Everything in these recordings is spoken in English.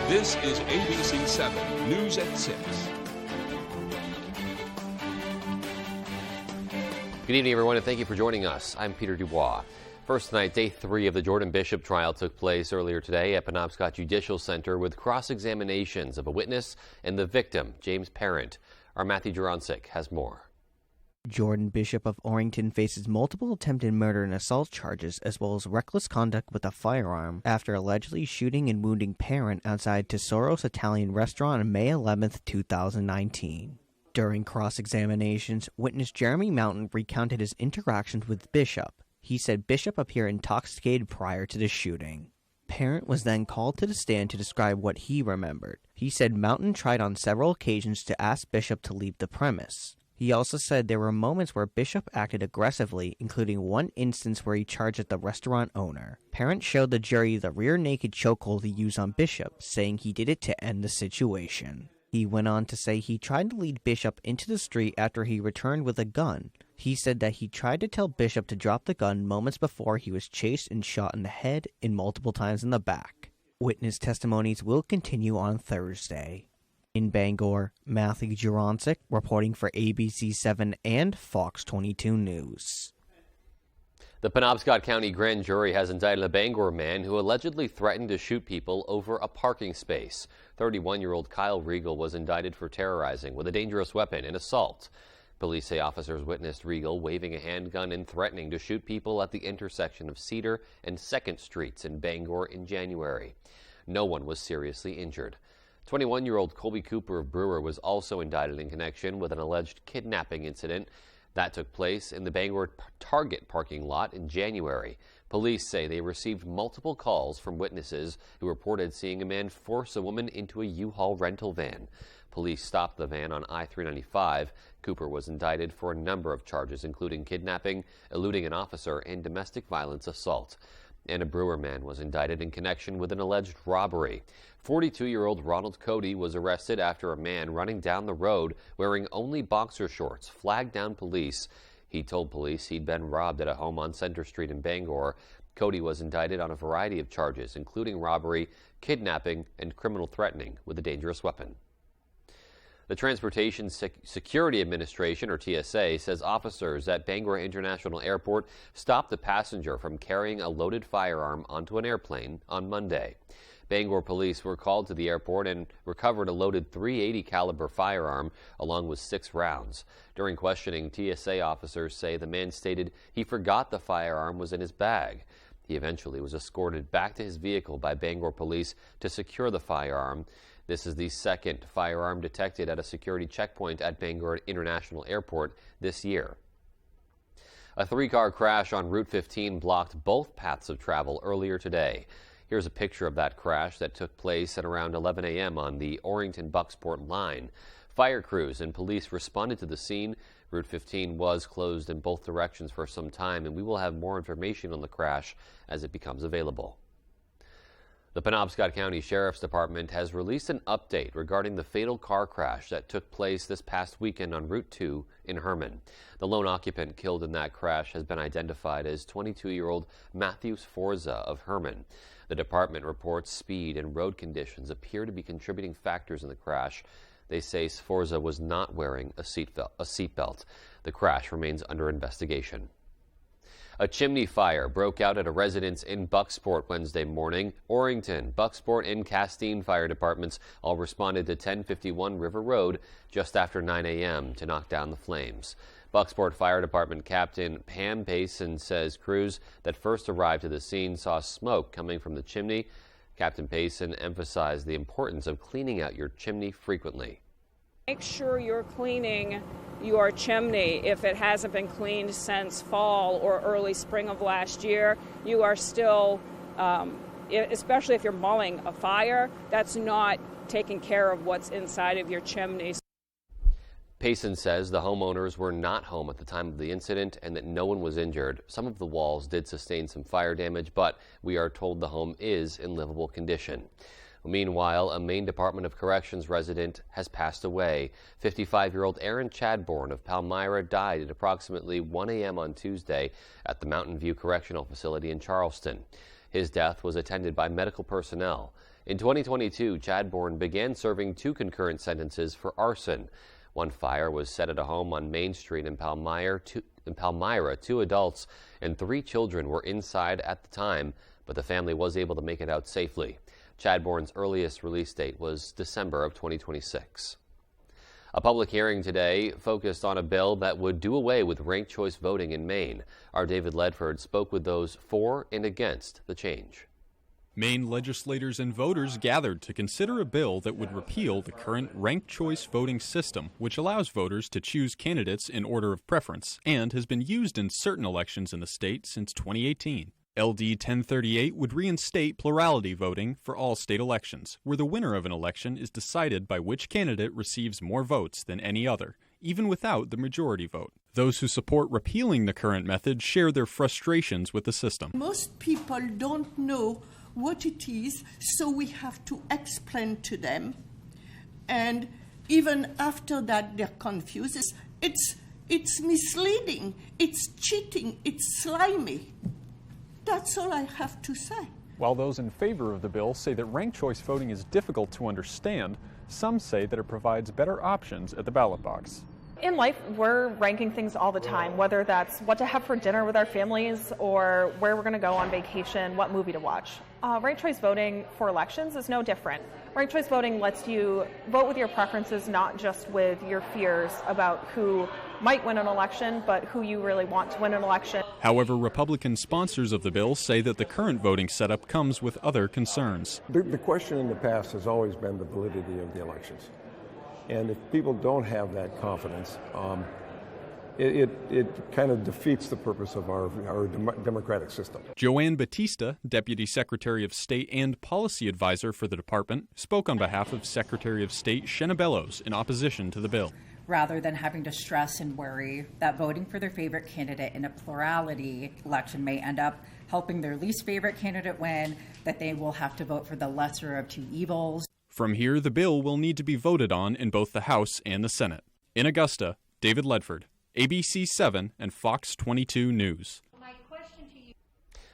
This is ABC 7 News at 6. Good evening, everyone, and thank you for joining us. I'm Peter Dubois. First night, day 3 of the Jordan Bishop trial took place earlier today at Penobscot Judicial Center with cross-examinations of a witness and the victim, James Parent. Our Matthew Jurancic has more. Jordan Bishop of Orrington faces multiple attempted murder and assault charges, as well as reckless conduct with a firearm, after allegedly shooting and wounding Parent outside Tesoro's Italian restaurant on May 11, 2019. During cross-examinations, witness Jeremy Mountain recounted his interactions with Bishop. He said Bishop appeared intoxicated prior to the shooting. Parent was then called to the stand to describe what he remembered. He said Mountain tried on several occasions to ask Bishop to leave the premise. He also said there were moments where Bishop acted aggressively, including one instance where he charged at the restaurant owner. Parent showed the jury the rear-naked chokehold he used on Bishop, saying he did it to end the situation. He went on to say he tried to lead Bishop into the street after he returned with a gun. He said that he tried to tell Bishop to drop the gun moments before he was chased and shot in the head and multiple times in the back. Witness testimonies will continue on Thursday. In Bangor, Matthew Jurancic reporting for ABC 7 and Fox 22 News. The Penobscot County Grand Jury has indicted a Bangor man who allegedly threatened to shoot people over a parking space. 31-year-old Kyle Regal was indicted for terrorizing with a dangerous weapon and assault. Police say officers witnessed Regal waving a handgun and threatening to shoot people at the intersection of Cedar and 2nd Streets in Bangor in January. No one was seriously injured. 21-year-old Colby Cooper of Brewer was also indicted in connection with an alleged kidnapping incident that took place in the Bangor Target parking lot in January. Police say they received multiple calls from witnesses who reported seeing a man force a woman into a U-Haul rental van. Police stopped the van on I-395. Cooper was indicted for a number of charges, including kidnapping, eluding an officer, and domestic violence assault. And a Brewer man was indicted in connection with an alleged robbery. 42-year-old Ronald Cody was arrested after a man running down the road wearing only boxer shorts flagged down police. He told police he'd been robbed at a home on Center Street in Bangor. Cody was indicted on a variety of charges, including robbery, kidnapping, and criminal threatening with a dangerous weapon. The Transportation Security Administration, or TSA, says officers at Bangor International Airport stopped a passenger from carrying a loaded firearm onto an airplane on Monday. Bangor police were called to the airport and recovered a loaded .380 caliber firearm along with 6 rounds. During questioning, TSA officers say the man stated he forgot the firearm was in his bag. He eventually was escorted back to his vehicle by Bangor police to secure the firearm. This is the second firearm detected at a security checkpoint at Bangor International Airport this year. A 3-car crash on Route 15 blocked both paths of travel earlier today. Here's a picture of that crash that took place at around 11 a.m. on the Orrington-Bucksport line. Fire crews and police responded to the scene. Route 15 was closed in both directions for some time, and we will have more information on the crash as it becomes available. The Penobscot County Sheriff's Department has released an update regarding the fatal car crash that took place this past weekend on Route 2 in Herman. The lone occupant killed in that crash has been identified as 22-year-old Matthew Sforza of Herman. The department reports speed and road conditions appear to be contributing factors in the crash. They say Sforza was not wearing a seatbelt. The crash remains under investigation. A chimney fire broke out at a residence in Bucksport Wednesday morning. Orrington, Bucksport, and Castine fire departments all responded to 1051 River Road just after 9 a.m. to knock down the flames. Bucksport Fire Department Captain Pam Payson says crews that first arrived to the scene saw smoke coming from the chimney. Captain Payson emphasized the importance of cleaning out your chimney frequently. Make sure you're cleaning your chimney. If it hasn't been cleaned since fall or early spring of last year, you are still, especially if you're mulling a fire, that's not taking care of what's inside of your chimney. Payson says the homeowners were not home at the time of the incident and that no one was injured. Some of the walls did sustain some fire damage, but we are told the home is in livable condition. Meanwhile, a Maine Department of Corrections resident has passed away. 55-year-old Aaron Chadbourne of Palmyra died at approximately 1 a.m. on Tuesday at the Mountain View Correctional Facility in Charleston. His death was attended by medical personnel. In 2022, Chadbourne began serving 2 concurrent sentences for arson. One fire was set at a home on Main Street in Palmyra. 2 adults and 3 children were inside at the time, but the family was able to make it out safely. Chadbourne's earliest release date was December of 2026. A public hearing today focused on a bill that would do away with ranked choice voting in Maine. Our David Ledford spoke with those for and against the change. Maine legislators and voters gathered to consider a bill that would repeal the current ranked choice voting system, which allows voters to choose candidates in order of preference and has been used in certain elections in the state since 2018. LD 1038 would reinstate plurality voting for all state elections, where the winner of an election is decided by which candidate receives more votes than any other, even without the majority vote. Those who support repealing the current method share their frustrations with the system. Most people don't know what it is, so we have to explain to them. And even after that, they're confused. It's misleading, it's cheating, it's slimy. That's all I have to say. While those in favor of the bill say that ranked choice voting is difficult to understand, some say that it provides better options at the ballot box. In life, we're ranking things all the time, whether that's what to have for dinner with our families or where we're going to go on vacation, what movie to watch. Ranked choice voting for elections is no different. Ranked choice voting lets you vote with your preferences, not just with your fears about who might win an election, but who you really want to win an election. However, Republican sponsors of the bill say that the current voting setup comes with other concerns. The question in the past has always been the validity of the elections. And if people don't have that confidence, it kind of defeats the purpose of our democratic system. Joanne Batista, Deputy Secretary of State and Policy Advisor for the department, spoke on behalf of Secretary of State Shenna Bellows in opposition to the bill. Rather than having to stress and worry that voting for their favorite candidate in a plurality election may end up helping their least favorite candidate win, that they will have to vote for the lesser of 2 evils. From here, the bill will need to be voted on in both the House and the Senate. In Augusta, David Ledford, ABC 7 and Fox 22 News.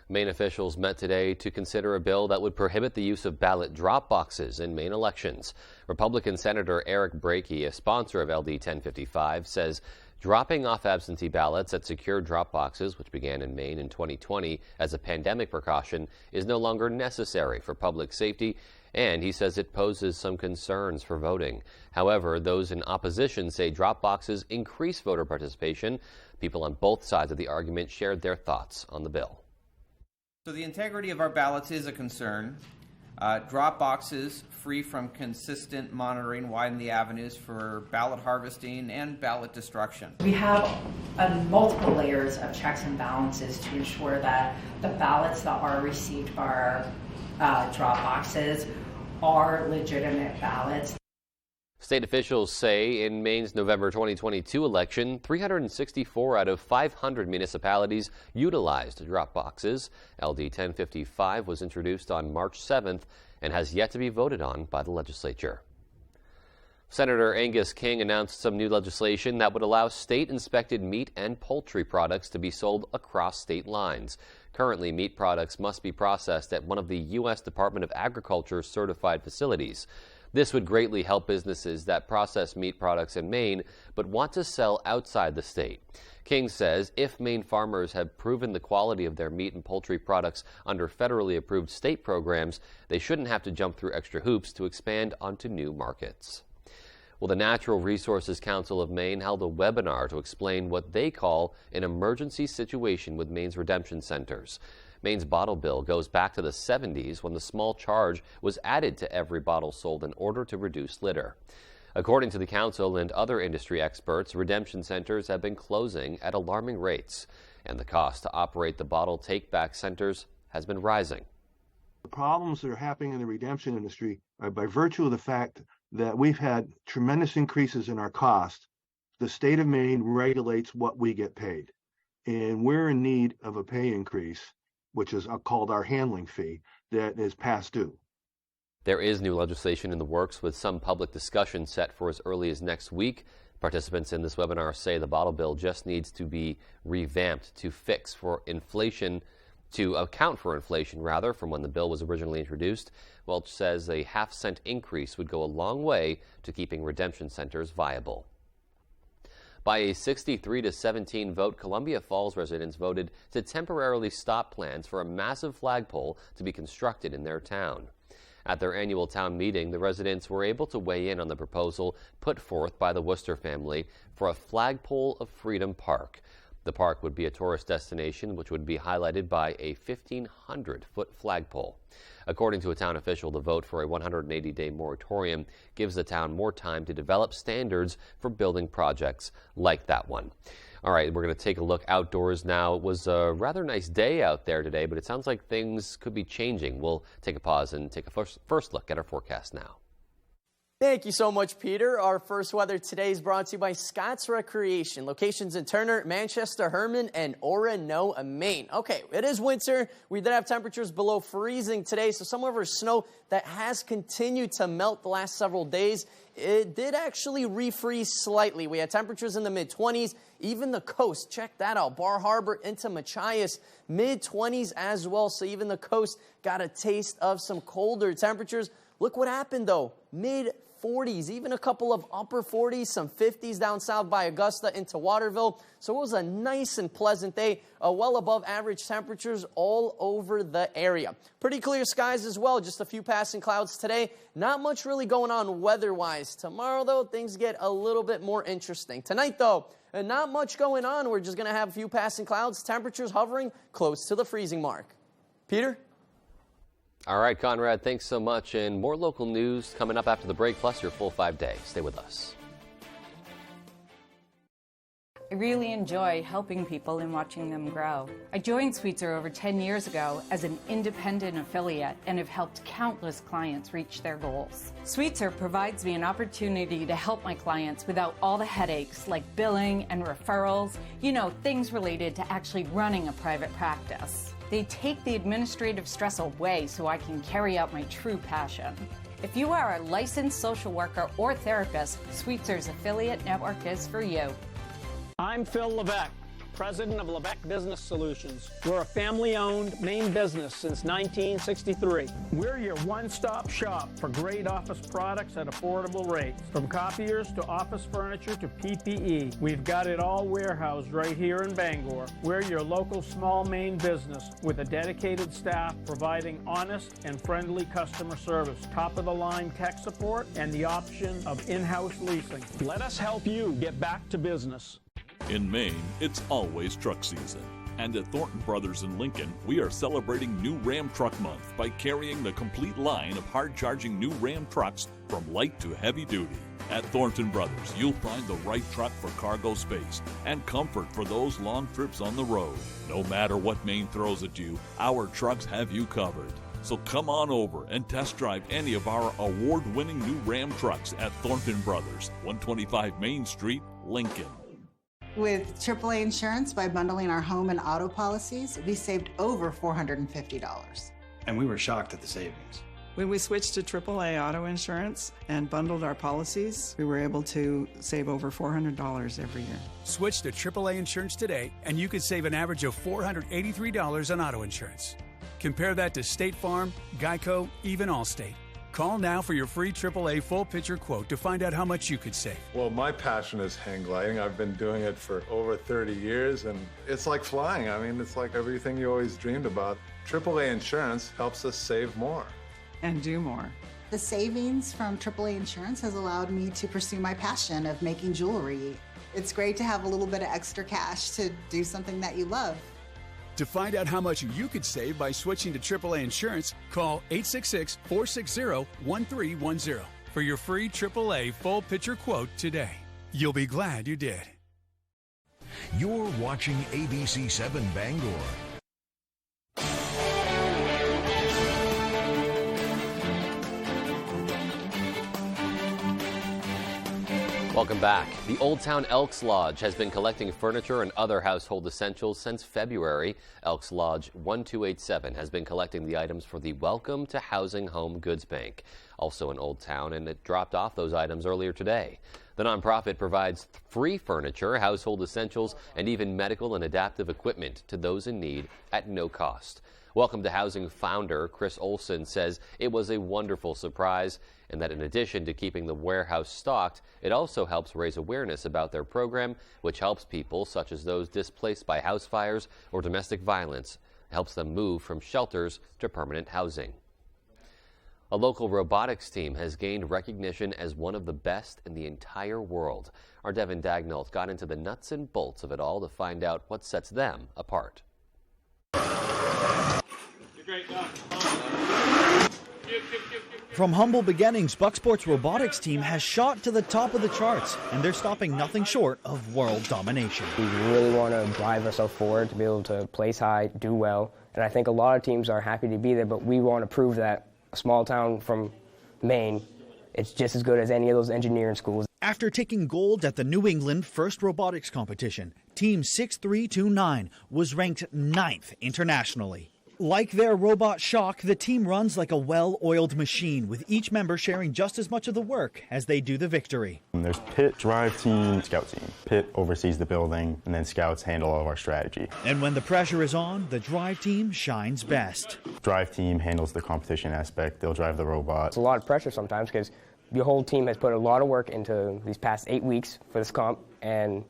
Maine officials met today to consider a bill that would prohibit the use of ballot drop boxes in Maine elections. Republican Senator Eric Brakey, a sponsor of LD 1055, says dropping off absentee ballots at secure drop boxes, which began in Maine in 2020 as a pandemic precaution, is no longer necessary for public safety, and he says it poses some concerns for voting. However, those in opposition say drop boxes increase voter participation. People on both sides of the argument shared their thoughts on the bill. So the integrity of our ballots is a concern. Drop boxes free from consistent monitoring widen the avenues for ballot harvesting and ballot destruction. We have multiple layers of checks and balances to ensure that the ballots that are received by our drop boxes are legitimate ballots. State officials say in Maine's November 2022 election, 364 out of 500 municipalities utilized drop boxes. LD 1055 was introduced on March 7th and has yet to be voted on by the legislature. Senator Angus King announced some new legislation that would allow state-inspected meat and poultry products to be sold across state lines. Currently, meat products must be processed at one of the U.S. Department of Agriculture certified facilities. This would greatly help businesses that process meat products in Maine but want to sell outside the state. King says if Maine farmers have proven the quality of their meat and poultry products under federally approved state programs, they shouldn't have to jump through extra hoops to expand onto new markets. Well, the Natural Resources Council of Maine held a webinar to explain what they call an emergency situation with Maine's redemption centers. Maine's bottle bill goes back to the 70s when the small charge was added to every bottle sold in order to reduce litter. According to the council and other industry experts, redemption centers have been closing at alarming rates, and the cost to operate the bottle take-back centers has been rising. The problems that are happening in the redemption industry are by virtue of the fact that we've had tremendous increases in our cost. The state of Maine regulates what we get paid, and we're in need of a pay increase, which is called our handling fee, that is past due. There is new legislation in the works with some public discussion set for as early as next week. Participants in this webinar say the bottle bill just needs to be revamped to fix for inflation To account for inflation, rather, from when the bill was originally introduced, Welch says a half-cent increase would go a long way to keeping redemption centers viable. By a 63-17 vote, Columbia Falls residents voted to temporarily stop plans for a massive flagpole to be constructed in their town. At their annual town meeting, the residents were able to weigh in on the proposal put forth by the Worcester family for a flagpole of Freedom Park. The park would be a tourist destination which would be highlighted by a 1,500-foot flagpole. According to a town official, the vote for a 180-day moratorium gives the town more time to develop standards for building projects like that one. All right, we're going to take a look outdoors now. It was a rather nice day out there today, but it sounds like things could be changing. We'll take a pause and take a first look at our forecast now. Thank you so much, Peter. Our first weather today is brought to you by Scott's Recreation. Locations in Turner, Manchester, Herman, and Orono, Maine. Okay, it is winter. We did have temperatures below freezing today, so some of our snow that has continued to melt the last several days, it did actually refreeze slightly. We had temperatures in the mid-20s. Even the coast, check that out. Bar Harbor into Machias, mid-20s as well. So even the coast got a taste of some colder temperatures. Look what happened, though. Mid-40s, even a couple of upper 40s, some 50s down south by Augusta into Waterville. So it was a nice and pleasant day, well above average temperatures all over the area. Pretty clear skies as well, just a few passing clouds today. Not much really going on weather-wise. Tomorrow, though, things get a little bit more interesting. Tonight, though, not much going on. We're just going to have a few passing clouds, temperatures hovering close to the freezing mark. Peter? All right, Conrad, thanks so much. And more local news coming up after the break, plus your full 5 day. Stay with us. I really enjoy helping people and watching them grow. I joined Sweetser over 10 years ago as an independent affiliate and have helped countless clients reach their goals. Sweetser provides me an opportunity to help my clients without all the headaches like billing and referrals, things related to actually running a private practice. They take the administrative stress away so I can carry out my true passion. If you are a licensed social worker or therapist, Sweetser's affiliate network is for you. I'm Phil Levesque, president of Levesque Business Solutions. We're a family-owned Maine business since 1963. We're your one-stop shop for great office products at affordable rates. From copiers to office furniture to PPE, we've got it all warehoused right here in Bangor. We're your local small Maine business with a dedicated staff providing honest and friendly customer service, top-of-the-line tech support, and the option of in-house leasing. Let us help you get back to business. In Maine, it's always truck season. And at Thornton Brothers in Lincoln, we are celebrating New Ram Truck Month by carrying the complete line of hard-charging new Ram trucks from light to heavy duty. At Thornton Brothers, you'll find the right truck for cargo space and comfort for those long trips on the road. No matter what Maine throws at you, our trucks have you covered. So come on over and test drive any of our award-winning new Ram trucks at Thornton Brothers, 125 Main Street, Lincoln. With AAA Insurance, by bundling our home and auto policies, we saved over $450. And we were shocked at the savings. When we switched to AAA auto insurance and bundled our policies, we were able to save over $400 every year. Switch to AAA Insurance today, and you could save an average of $483 on auto insurance. Compare that to State Farm, Geico, even Allstate. Call now for your free AAA full picture quote to find out how much you could save. Well, my passion is hang gliding. I've been doing it for over 30 years, and it's like flying. I mean, it's like everything you always dreamed about. AAA Insurance helps us save more. And do more. The savings from AAA Insurance has allowed me to pursue my passion of making jewelry. It's great to have a little bit of extra cash to do something that you love. To find out how much you could save by switching to AAA Insurance, call 866-460-1310 for your free AAA full picture quote today. You'll be glad you did. You're watching ABC 7 Bangor. Welcome back. The Old Town Elks Lodge has been collecting furniture and other household essentials since February. Elks Lodge 1287 has been collecting the items for the Welcome to Housing Home Goods Bank, also in Old Town, and it dropped off those items earlier today. The nonprofit provides free furniture, household essentials, and even medical and adaptive equipment to those in need at no cost. Welcome to Housing founder Chris Olson says it was a wonderful surprise, and that in addition to keeping the warehouse stocked, it also helps raise awareness about their program, which helps people such as those displaced by house fires or domestic violence, helps them move from shelters to permanent housing. A local robotics team has gained recognition as one of the best in the entire world. Our Devin Dagnall got into the nuts and bolts of it all to find out what sets them apart. From humble beginnings, Bucksport's robotics team has shot to the top of the charts, and they're stopping nothing short of world domination. We really want to drive ourselves forward to be able to place high, do well, and I think a lot of teams are happy to be there, but we want to prove that a small town from Maine, it's just as good as any of those engineering schools. After taking gold at the New England First Robotics Competition, Team 6329 was ranked 9th internationally. Like their robot Shock, the team runs like a well-oiled machine, with each member sharing just as much of the work as they do the victory. There's Pit, Drive Team, Scout Team. Pit oversees the building, and then Scouts handle all of our strategy. And when the pressure is on, the Drive Team shines best. Drive Team handles the competition aspect. They'll drive the robot. It's a lot of pressure sometimes because your whole team has put a lot of work into these past 8 weeks for this comp, and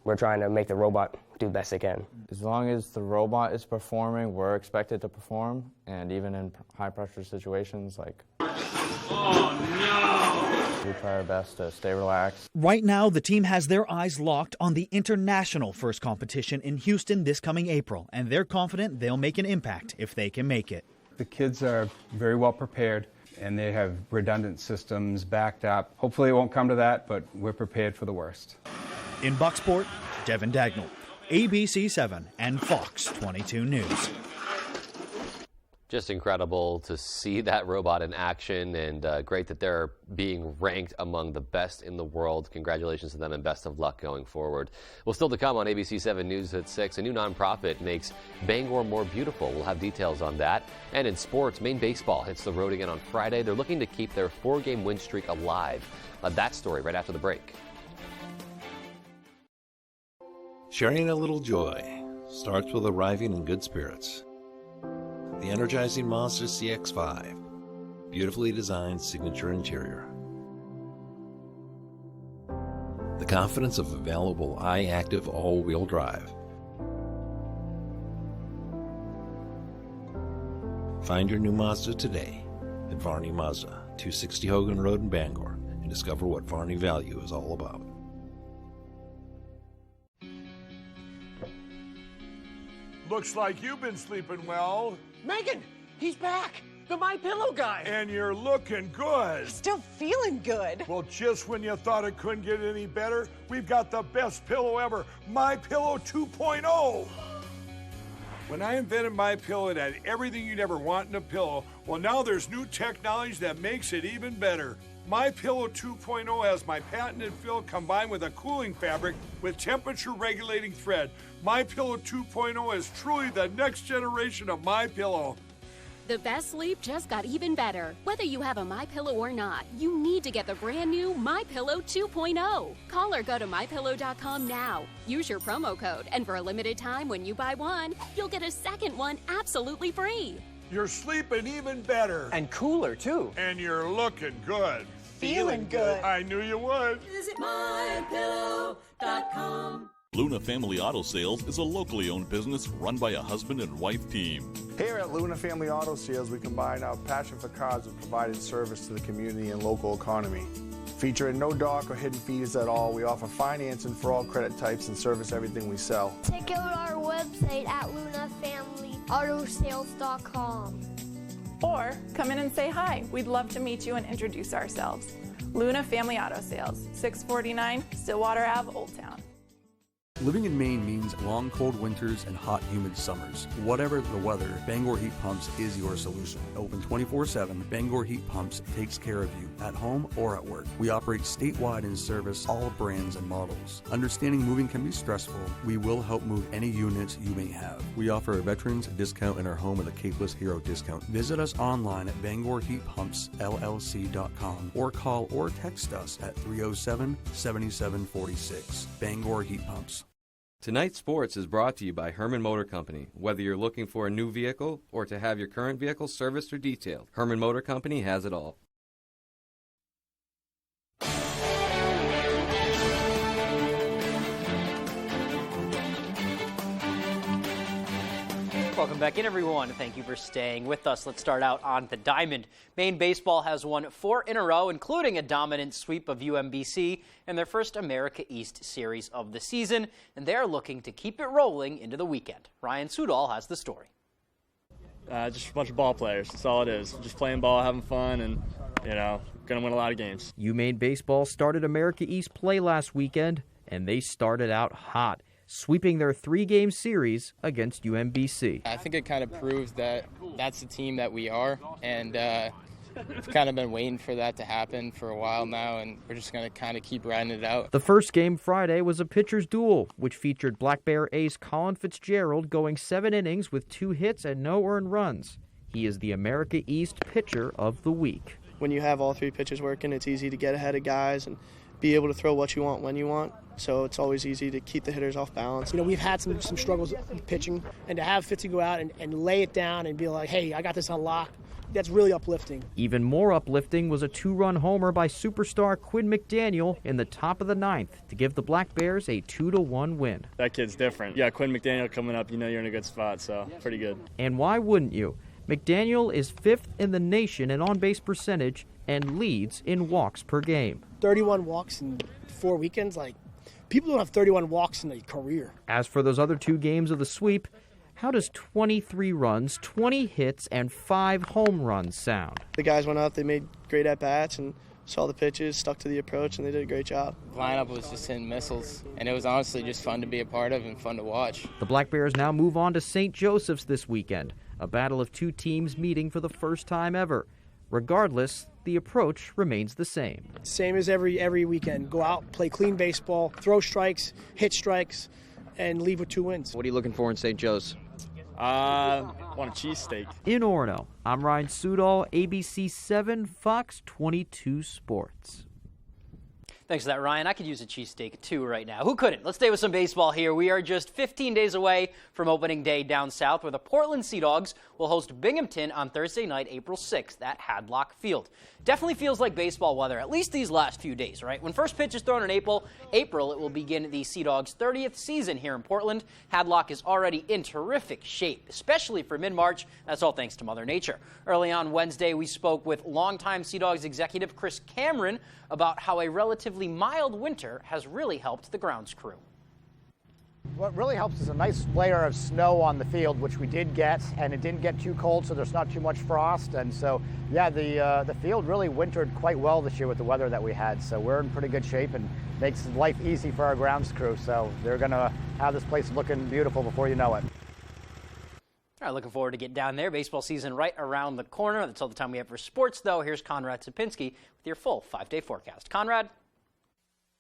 we're trying to make the robot do the best they can. As long as the robot is performing, we're expected to perform, and even in high-pressure situations, like, oh no! We try our best to stay relaxed. Right now, the team has their eyes locked on the international first competition in Houston this coming April, and they're confident they'll make an impact if they can make it. The kids are very well prepared, and they have redundant systems backed up. Hopefully it won't come to that, but we're prepared for the worst. In Bucksport, Devin Dagnall, ABC7 and Fox 22 News. Just incredible to see that robot in action, and great that they're being ranked among the best in the world. Congratulations to them and best of luck going forward. Well, still to come on ABC7 News at 6, a new nonprofit makes Bangor more beautiful. We'll have details on that. And in sports, Maine baseball hits the road again on Friday. They're looking to keep their 4-game win streak alive. That story right after the break. Sharing a little joy starts with arriving in good spirits. The energizing Mazda CX-5, beautifully designed signature interior. The confidence of available iActive all-wheel drive. Find your new Mazda today at Varney Mazda, 260 Hogan Road in Bangor, and discover what Varney value is all about. Looks like you've been sleeping well. Megan, he's back. The MyPillow guy. And you're looking good. Still feeling good. Well, just when you thought it couldn't get any better, we've got the best pillow ever, MyPillow 2.0. When I invented MyPillow, it had everything you'd ever want in a pillow. Well, now there's new technology that makes it even better. MyPillow 2.0 has my patented fill combined with a cooling fabric with temperature-regulating thread. MyPillow 2.0 is truly the next generation of MyPillow. The best sleep just got even better. Whether you have a MyPillow or not, you need to get the brand new MyPillow 2.0. Call or go to MyPillow.com now. Use your promo code, and for a limited time when you buy one, you'll get a second one absolutely free. You're sleeping even better. And cooler, too. And you're looking good. Feeling good. I knew you would. Visit MyPillow.com. Luna Family Auto Sales is a locally owned business run by a husband and wife team. Here at Luna Family Auto Sales, we combine our passion for cars with providing service to the community and local economy. Featuring no dark or hidden fees at all, we offer financing for all credit types and service everything we sell. Check out our website at lunafamilyautosales.com. Or come in and say hi. We'd love to meet you and introduce ourselves. Luna Family Auto Sales, 649 Stillwater Ave, Old Town. Living in Maine means long, cold winters and hot, humid summers. Whatever the weather, Bangor Heat Pumps is your solution. Open 24/7, Bangor Heat Pumps takes care of you at home or at work. We operate statewide and service all brands and models. Understanding moving can be stressful. We will help move any units you may have. We offer a veterans discount in our home with a Capeless Hero discount. Visit us online at BangorHeatPumpsLLC.com or call or text us at 307-7746. Bangor Heat Pumps. Tonight's Sports is brought to you by Herman Motor Company. Whether you're looking for a new vehicle or to have your current vehicle serviced or detailed, Herman Motor Company has it all. Welcome back in, everyone. Thank you for staying with us. Let's start out on the diamond. Maine baseball has won 4 in a row, including a dominant sweep of UMBC in their first America East series of the season, and they're looking to keep it rolling into the weekend. Ryan Sudol has the story. Just a bunch of ball players. That's all it is. Just playing ball, having fun, and, going to win a lot of games. Maine baseball started America East play last weekend, and they started out hot, sweeping their 3-game series against UMBC. I think it kind of proves that that's the team that we are, and we've kind of been waiting for that to happen for a while now, and we're just going to kind of keep riding it out. The first game Friday was a pitcher's duel, which featured Black Bear ace Colin Fitzgerald going 7 innings with 2 hits and no earned runs. He is the America East Pitcher of the Week. When you have all 3 pitches working, it's easy to get ahead of guys and be able to throw what you want when you want. So it's always easy to keep the hitters off balance. We've had some struggles with pitching, and to have Fitzy go out and lay it down and be like, hey, I got this on lock, that's really uplifting. Even more uplifting was a 2-run homer by superstar Quinn McDaniel in the top of the 9th to give the Black Bears a 2-1 win. That kid's different. Yeah, Quinn McDaniel coming up, you're in a good spot, so pretty good. And why wouldn't you? McDaniel is 5th in the nation in on-base percentage and leads in walks per game. 31 walks in 4 weekends, people don't have 31 walks in a career. As for those other 2 games of the sweep, how does 23 runs, 20 hits, and 5 home runs sound? The guys went out, they made great at-bats and saw the pitches, stuck to the approach, and they did a great job. The lineup was just hitting missiles, and it was honestly just fun to be a part of and fun to watch. The Black Bears now move on to St. Joseph's this weekend, a battle of 2 teams meeting for the first time ever. Regardless, the approach remains the same. Same as every weekend. Go out, play clean baseball, throw strikes, hit strikes, and leave with 2 wins. What are you looking for in St. Joe's? Want a cheesesteak. In Orono, I'm Ryan Sudol, ABC 7, Fox 22 Sports. Thanks for that, Ryan. I could use a cheesesteak, too, right now. Who couldn't? Let's stay with some baseball here. We are just 15 days away from opening day down south, where the Portland Sea Dogs will host Binghamton on Thursday night, April 6th at Hadlock Field. Definitely feels like baseball weather, at least these last few days, right? When first pitch is thrown in April, it will begin the Sea Dogs' 30th season here in Portland. Hadlock is already in terrific shape, especially for mid-March. That's all thanks to Mother Nature. Early on Wednesday, we spoke with longtime Sea Dogs executive Chris Cameron about how a relatively mild winter has really helped the grounds crew. What really helps is a nice layer of snow on the field, which we did get, and it didn't get too cold, so there's not too much frost. And so, yeah, the field really wintered quite well this year with the weather that we had. So we're in pretty good shape and makes life easy for our grounds crew. So they're going to have this place looking beautiful before you know it. All right, looking forward to get down there. Baseball season right around the corner. That's all the time we have for sports, though. Here's Conrad Sapinski with your full 5-day forecast. Conrad?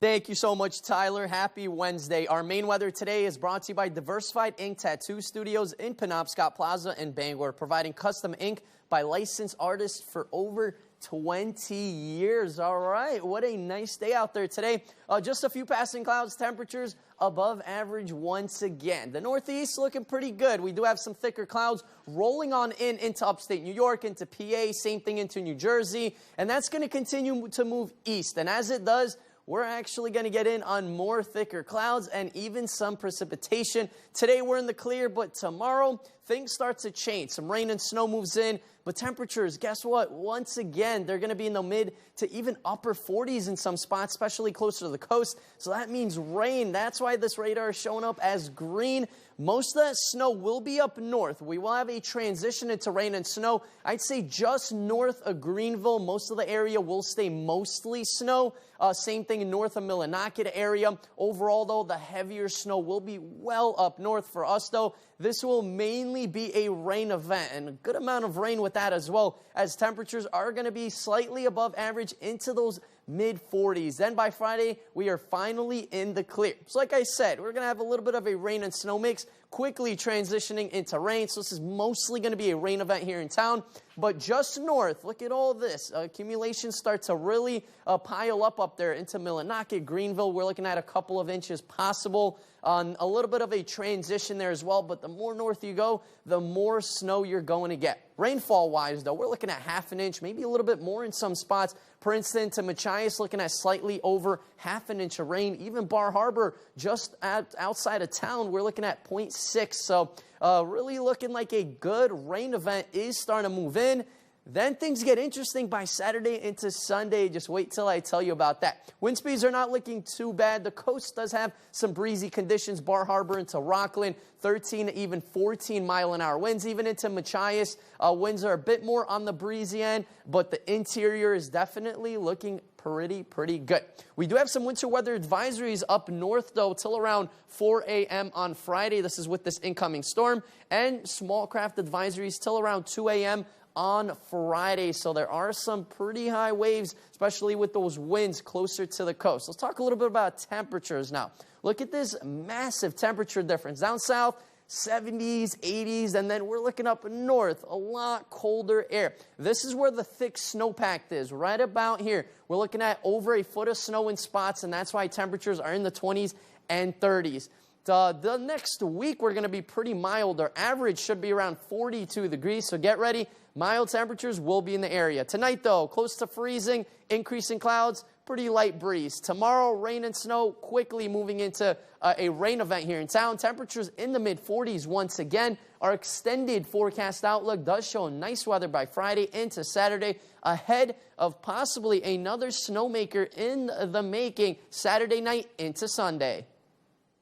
Thank you so much, Tyler. Happy Wednesday. Our main weather today is brought to you by Diversified Ink Tattoo Studios in Penobscot Plaza in Bangor, providing custom ink by licensed artists for over 20 years. All right, what a nice day out there today. Just a few passing clouds, temperatures above average once again. The Northeast looking pretty good. We do have some thicker clouds rolling on into upstate New York, into PA, same thing into New Jersey, and that's going to continue to move east. And as it does, we're actually going to get in on more thicker clouds and even some precipitation. Today we're in the clear, but tomorrow things start to change. Some rain and snow moves in, But temperatures, guess what? Once again, they're going to be in the mid to even upper 40s in some spots, especially closer to the coast. So that means rain. That's why this radar is showing up as green. Most of that snow will be up north. We will have a transition into rain and snow. I'd say just north of Greenville, most of the area will stay mostly snow. Same thing north of Millinocket area. Overall, though, the heavier snow will be well up north. For us, though, this will mainly be a rain event, and a good amount of rain with that as well, as temperatures are going to be slightly above average into those mid-40s. Then by Friday, we are finally in the clear. So like I said, we're going to have a little bit of a rain and snow mix, quickly transitioning into rain. So this is mostly going to be a rain event here in town. But just north, look at all this. Accumulations start to really pile up there into Millinocket, Greenville. We're looking at a couple of inches possible. A little bit of a transition there as well, but the more north you go, the more snow you're going to get. Rainfall-wise, though, we're looking at half an inch, maybe a little bit more in some spots. Princeton to Machias, looking at slightly over half an inch of rain. Even Bar Harbor, just outside of town, we're looking at 0.6. So really looking like a good rain event is starting to move in. Then things get interesting by Saturday into Sunday. Just wait till I tell you about that. Wind speeds are not looking too bad. The coast does have some breezy conditions. Bar Harbor into Rockland, 13 to even 14 mile-an-hour winds. Even into Machias, winds are a bit more on the breezy end, but the interior is definitely looking pretty good. We do have some winter weather advisories up north, though, till around 4 a.m. on Friday. This is with this incoming storm. And small craft advisories till around 2 a.m. on Friday. So there are some pretty high waves, especially with those winds closer to the coast. Let's talk a little bit about temperatures now. Look at this massive temperature difference. Down south, 70s, 80s, and then we're looking up north, a lot colder air. This is where the thick snowpack is, right about here. We're looking at over a foot of snow in spots, and that's why temperatures are in the 20s and 30s. The next week, we're going to be pretty mild. Our average should be around 42 degrees, so get ready. Mild temperatures will be in the area. Tonight, though, close to freezing, increasing clouds, pretty light breeze. Tomorrow, rain and snow, quickly moving into a rain event here in town. Temperatures in the mid-40s once again. Our extended forecast outlook does show nice weather by Friday into Saturday, ahead of possibly another snowmaker in the making Saturday night into Sunday.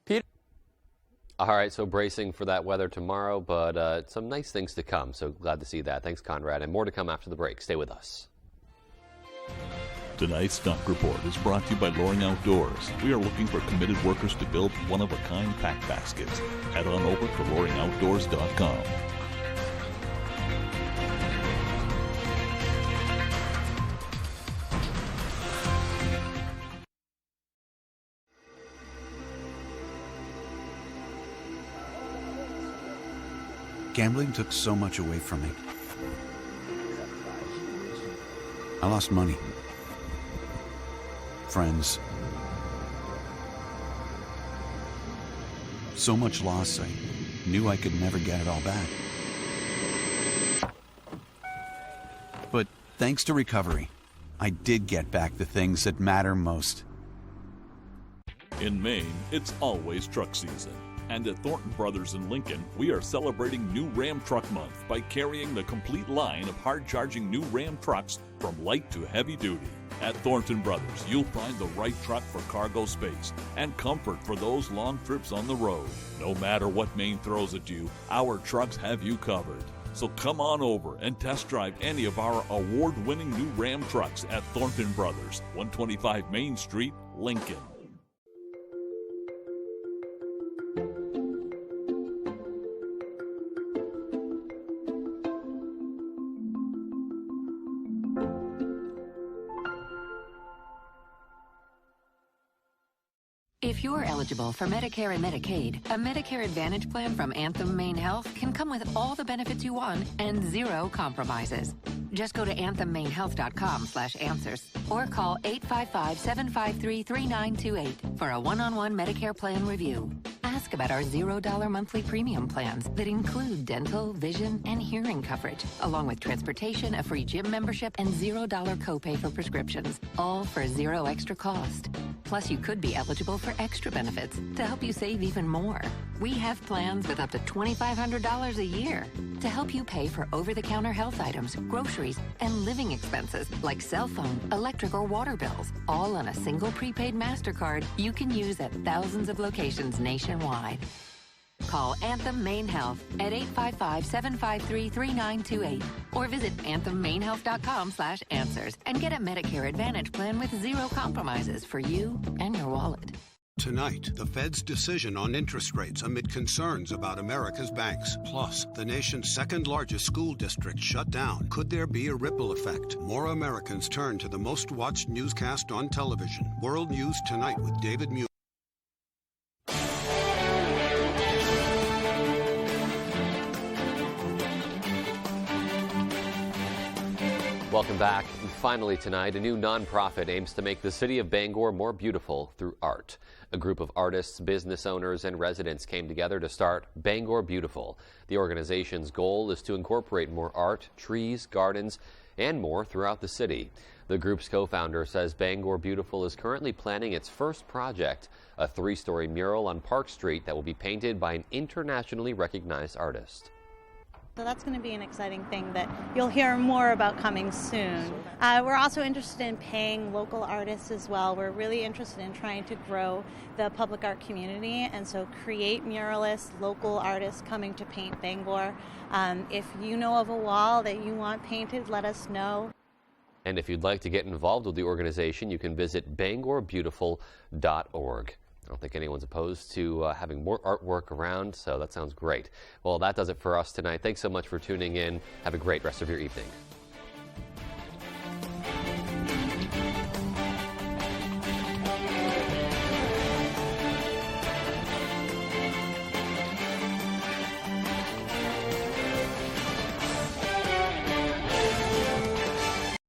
Peter? All right, so bracing for that weather tomorrow, but some nice things to come. So glad to see that. Thanks, Conrad. And more to come after the break. Stay with us. Tonight's Stock Report is brought to you by Loring Outdoors. We are looking for committed workers to build one-of-a-kind pack baskets. Head on over to loringoutdoors.com. Gambling took so much away from me. I lost money, friends, so much loss I knew I could never get it all back. But thanks to recovery, I did get back the things that matter most. In Maine, it's always truck season. And at Thornton Brothers in Lincoln, we are celebrating New Ram Truck Month by carrying the complete line of hard-charging new Ram trucks from light to heavy duty. At Thornton Brothers, you'll find the right truck for cargo space and comfort for those long trips on the road. No matter what Maine throws at you, our trucks have you covered. So come on over and test drive any of our award-winning new Ram trucks at Thornton Brothers, 125 Main Street, Lincoln. If you're eligible for Medicare and Medicaid, a Medicare Advantage plan from Anthem Maine Health can come with all the benefits you want and zero compromises. Just go to anthemmainehealth.com/answers or call 855-753-3928 for a one-on-one Medicare plan review. ask about our $0 monthly premium plans that include dental, vision, and hearing coverage, along with transportation, a free gym membership, and $0 copay for prescriptions, all for zero extra cost. Plus, you could be eligible for extra benefits to help you save even more. We have plans with up to $2,500 a year to help you pay for over-the-counter health items, groceries, and living expenses like cell phone, electric, or water bills, all on a single prepaid MasterCard you can use at thousands of locations nationwide. Call Anthem Maine Health at 855-753-3928 or visit anthemmainhealth.com/answers and get a Medicare Advantage plan with zero compromises for you and your wallet. Tonight, the Fed's decision on interest rates amid concerns about America's banks. Plus, the nation's second-largest school district shut down. Could there be a ripple effect? More Americans turn to the most-watched newscast on television. World News Tonight with David Muir. Welcome back. And finally tonight, a new nonprofit aims to make the city of Bangor more beautiful through art. A group of artists, business owners, and residents came together to start Bangor Beautiful. The organization's goal is to incorporate more art, trees, gardens, and more throughout the city. The group's co-founder says Bangor Beautiful is currently planning its first project, a 3-story mural on Park Street that will be painted by an internationally recognized artist. So that's going to be an exciting thing that you'll hear more about coming soon. We're also interested in paying local artists as well. We're really interested in trying to grow the public art community, and so create muralists, local artists coming to paint Bangor. If you know of a wall that you want painted, let us know. And if you'd like to get involved with the organization, you can visit bangorbeautiful.org. I don't think anyone's opposed to having more artwork around, so that sounds great. Well, that does it for us tonight. Thanks so much for tuning in. Have a great rest of your evening.